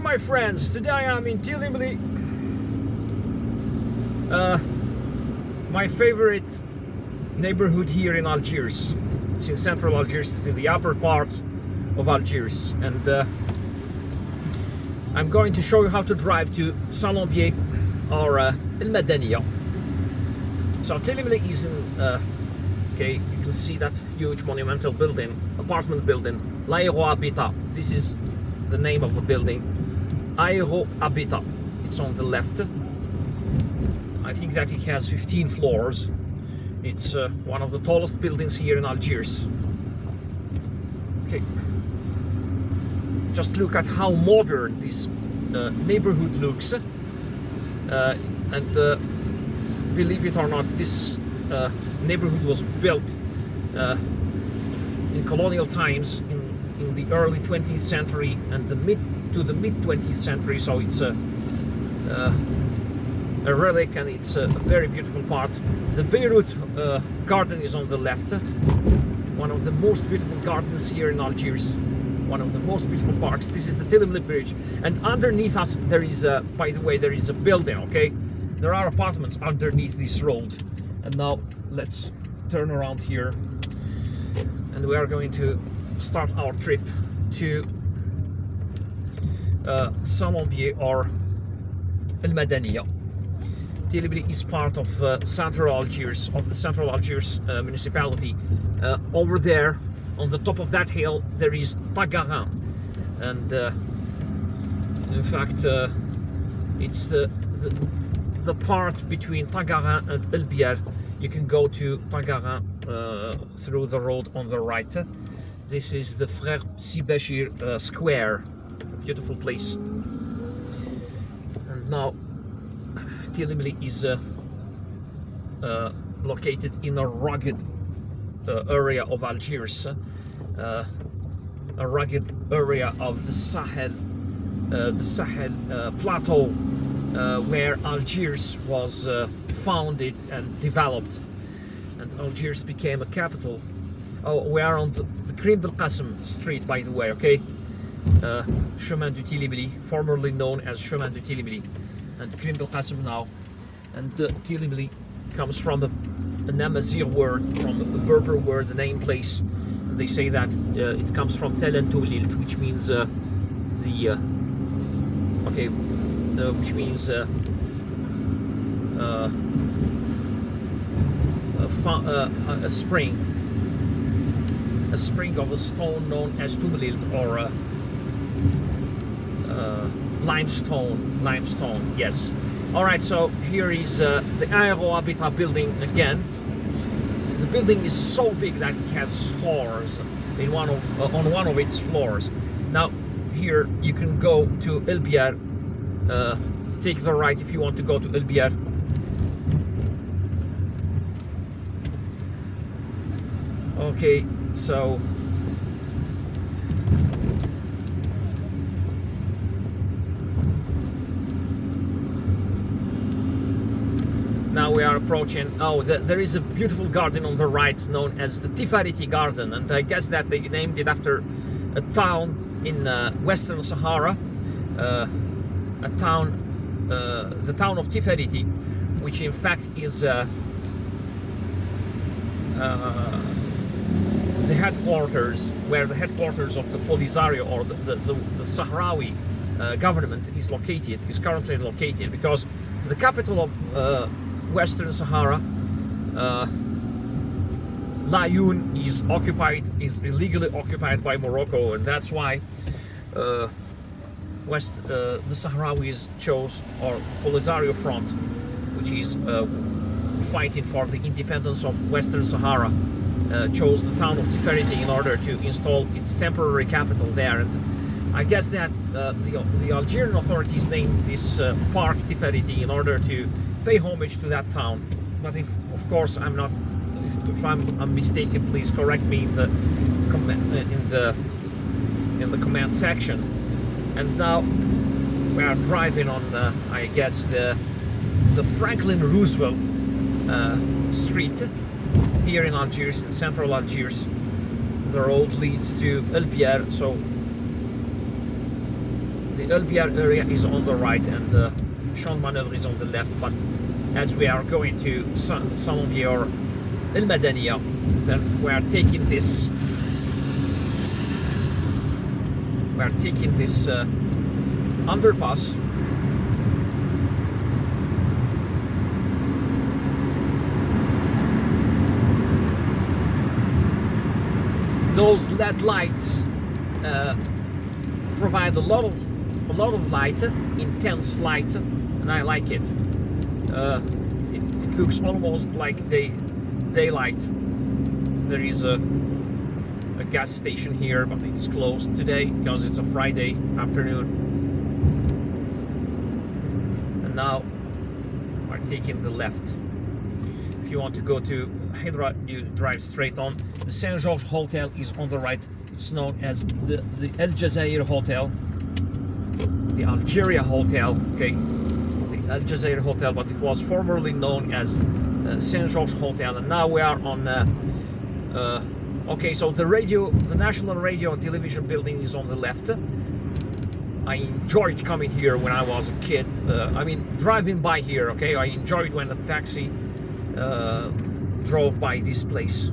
my friends, today I'm in Telemly, my favorite neighborhood here in Algiers. It's in central Algiers, it's in the upper part of Algiers, and I'm going to show you how to drive to Salembier or Madania. So Telemly is in, okay, you can see that huge monumental building, apartment building, l'Aérohabitat. This is the name of the building, Aérohabitat. It's on the left. I think that it has 15 floors. It's one of the tallest buildings here in Algiers. Okay, just look at how modern this neighborhood looks, and believe it or not, this neighborhood was built in colonial times in the early 20th century and the mid 20th century, so it's a relic, and it's a very beautiful part. The Beirut garden is on the left, one of the most beautiful gardens here in Algiers, one of the most beautiful parks. This is the Telemly bridge, and underneath us there is a, by the way, there is a building, okay? There are apartments underneath this road. And now let's turn around here, and we are going to start our trip to Salembier or Madania. Telemly is part of Central Algiers, of the Central Algiers municipality. Over there, on the top of that hill, there is Tagarin, and in fact, it's the part between Tagarin and Algiers. You can go to Tagarin through the road on the right. This is the Frère Sibachir Square, a beautiful place. And now Telemly is located in a rugged area of Algiers, a rugged area of the Sahel plateau, where Algiers was founded and developed, and Algiers became a capital. Oh, we are on the Krim Bel Qasim street, by the way, okay? Chemin du Telemly, formerly known as Chemin du Telemly, and Krim Bel Qasim now. And Telemly comes from an Amazigh word, from a Berber word, the name place. And they say that it comes from Thelen Toulilt, which means which means a spring of a stone known as Toulilt, or limestone, yes. All right, so here is the Aérohabitat building again. The building is so big that it has stores in on one of its floors. Now here you can go to Algiers. Take the right if you want to go to Algiers. Okay, so now we are approaching. Oh, there is a beautiful garden on the right known as the Tifariti Garden, and I guess that they named it after a town in Western Sahara, the town of Tifariti, which in fact is the headquarters, where the headquarters of the Polisario, or the Sahrawi government is currently located, because the capital of Western Sahara, Laayoune, is illegally occupied by Morocco, and that's why the Sahrawis chose, or Polisario Front, which is fighting for the independence of Western Sahara, chose the town of Tifariti in order to install its temporary capital there. And I guess that the Algerian authorities named this park Tifariti in order to pay homage to that town. But if, of course, I'm not, if I'm mistaken, please correct me in the comment section. And now we are driving on I guess the Franklin Roosevelt street here in Algiers, in central Algiers. The road leads to Algiers, so the Algiers area is on the right, and Champ de Manœuvre is on the left. But as we are going to Salembier or Madania, then we are taking this. We are taking this underpass. Those LED lights provide a lot of light, intense light, and I like it. It looks almost like daylight. There is a gas station here, but it's closed today because it's a Friday afternoon. And now we're taking the left. If you want to go to Hydra, you drive straight on. The Saint Georges Hotel is on the right. It's known as the Algiers Hotel, the Algeria Hotel. Okay, the Algiers Hotel, but it was formerly known as Saint Georges Hotel. And now we are on. Okay, so the National Radio and Television building is on the left. I enjoyed coming here when I was a kid. I mean, driving by here. Okay, I enjoyed when the taxi drove by this place.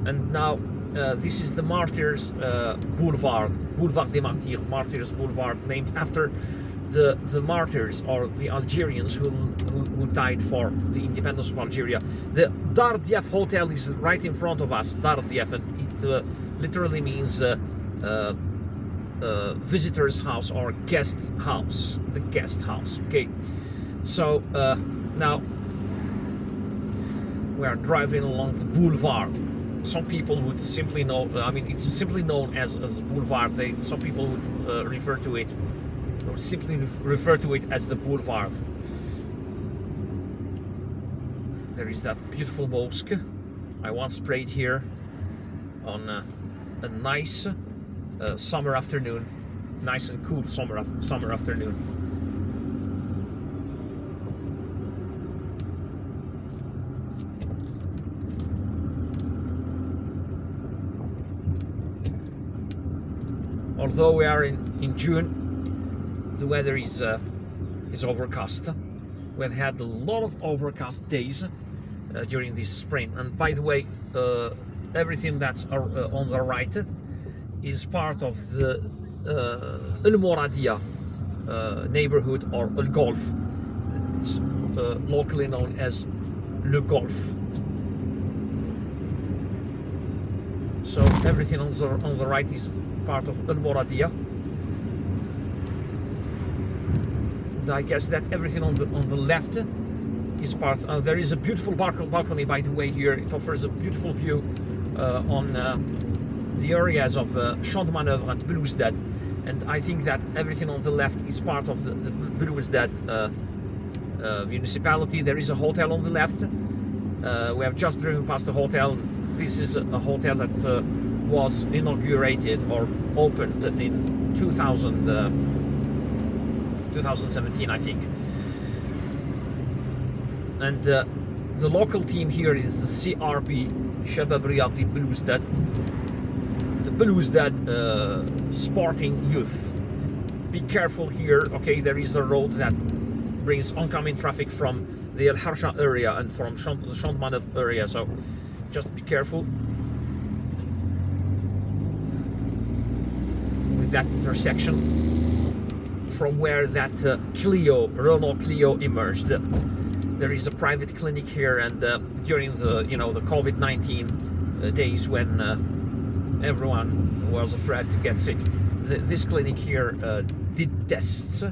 And now this is the Martyrs Boulevard des Martyrs, Martyrs Boulevard, named after the martyrs, or the Algerians who died for the independence of Algeria. The Dardief Hotel is right in front of us, Dardief, and it literally means visitor's house or guest house, the guest house. Okay, so now we are driving along the boulevard. Some people would simply know, I mean, it's simply known as boulevard. Some people would refer to it, or simply refer to it as the boulevard. There is that beautiful mosque. I once prayed here on a nice summer afternoon, nice and cool summer afternoon. Although we are in June, the weather is overcast. We've had a lot of overcast days during this spring. And by the way, everything that's on the right is part of the El Moradia neighborhood, or El Golf. It's locally known as Le Golf. So everything on the right is part of El Moradia. And I guess that everything on the left is part. There is a beautiful balcony, by the way, here. It offers a beautiful view on the areas of Champ de Manœuvre and Belouizdad. And I think that everything on the left is part of the Belouizdad municipality. There is a hotel on the left. We have just driven past the hotel. This is a hotel that was inaugurated or opened in 2017, I think. And the local team here is the CRP, Shabab Riyadi Belouizdad, the Belouizdad Sporting Youth. Be careful here, okay? There is a road that brings oncoming traffic from the El Harsha area and from the Champ de Manœuvre area, so just be careful with that intersection from where that Renault Clio emerged. There is a private clinic here, and during the the COVID-19 days when everyone was afraid to get sick, this clinic here did tests.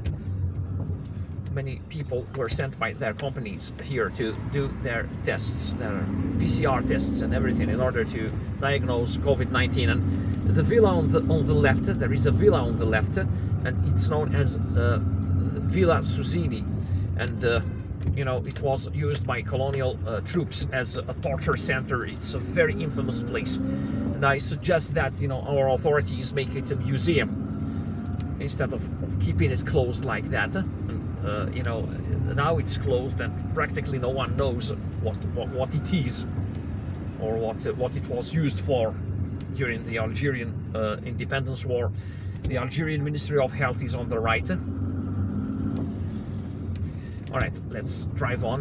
Many people were sent by their companies here to do their tests, their PCR tests and everything, in order to diagnose COVID-19. And the villa on the left, there is a villa on the left, and it's known as Villa Susini. And it was used by colonial troops as a torture center. It's a very infamous place, and I suggest that our authorities make it a museum instead of keeping it closed like that. Now it's closed, and practically no one knows what it is or what it was used for. during the Algerian independence war. The Algerian Ministry of Health is on the right. All right, let's drive on.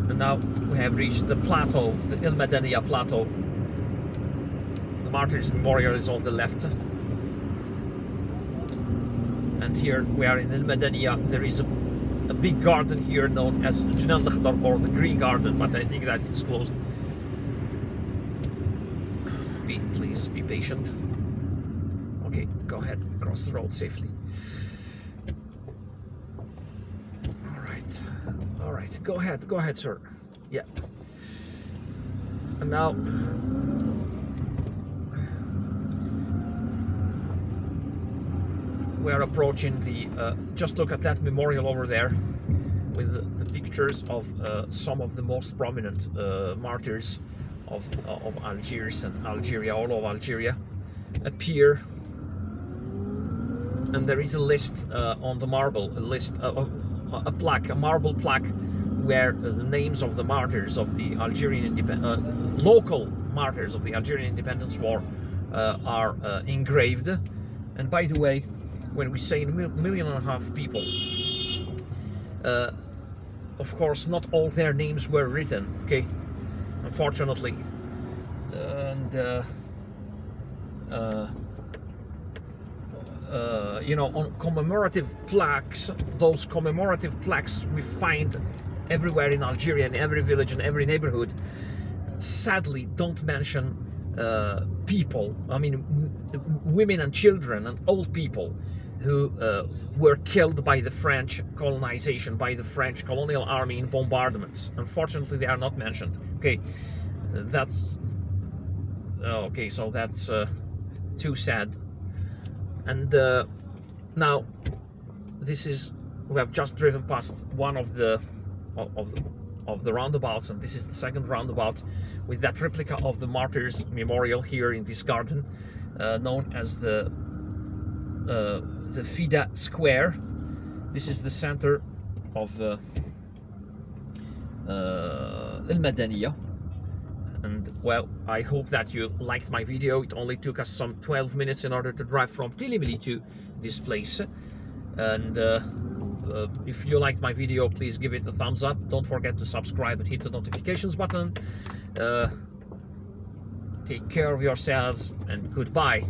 And now we have reached the plateau, the Madania plateau. The Martyrs Memorial is on the left. And here we are in Madania. There is a big garden here known as Jnan al-Akhdar, or the Green Garden, but I think that it's closed. Please be patient. Okay, go ahead, cross the road safely. All right, go ahead, sir. Yeah. And now we are approaching the. Just look at that memorial over there, with the pictures of some of the most prominent martyrs of Algiers and Algeria, all of Algeria, appear. And there is a list on the marble, a plaque, a marble plaque, where the names of the martyrs of the Algerian local martyrs of the Algerian Independence War are engraved. And by the way, when we say 1.5 million people, of course, not all their names were written. Okay, unfortunately, and you know, on commemorative plaques, those commemorative plaques we find everywhere in Algeria, in every village, in every neighborhood, sadly don't mention people, I mean women and children and old people who were killed by the French colonization, by the French colonial army in bombardments. Unfortunately, they are not mentioned. Okay, that's okay, so that's too sad. And now this is, we have just driven past one of the roundabouts, and this is the second roundabout with that replica of the Martyrs Memorial here in this garden, known as the Fida Square. This is the center of El Madania. And well, I hope that you liked my video. It only took us some 12 minutes in order to drive from Telemly to this place. And if you liked my video, please give it a thumbs up. Don't forget to subscribe and hit the notifications button. Take care of yourselves, and goodbye.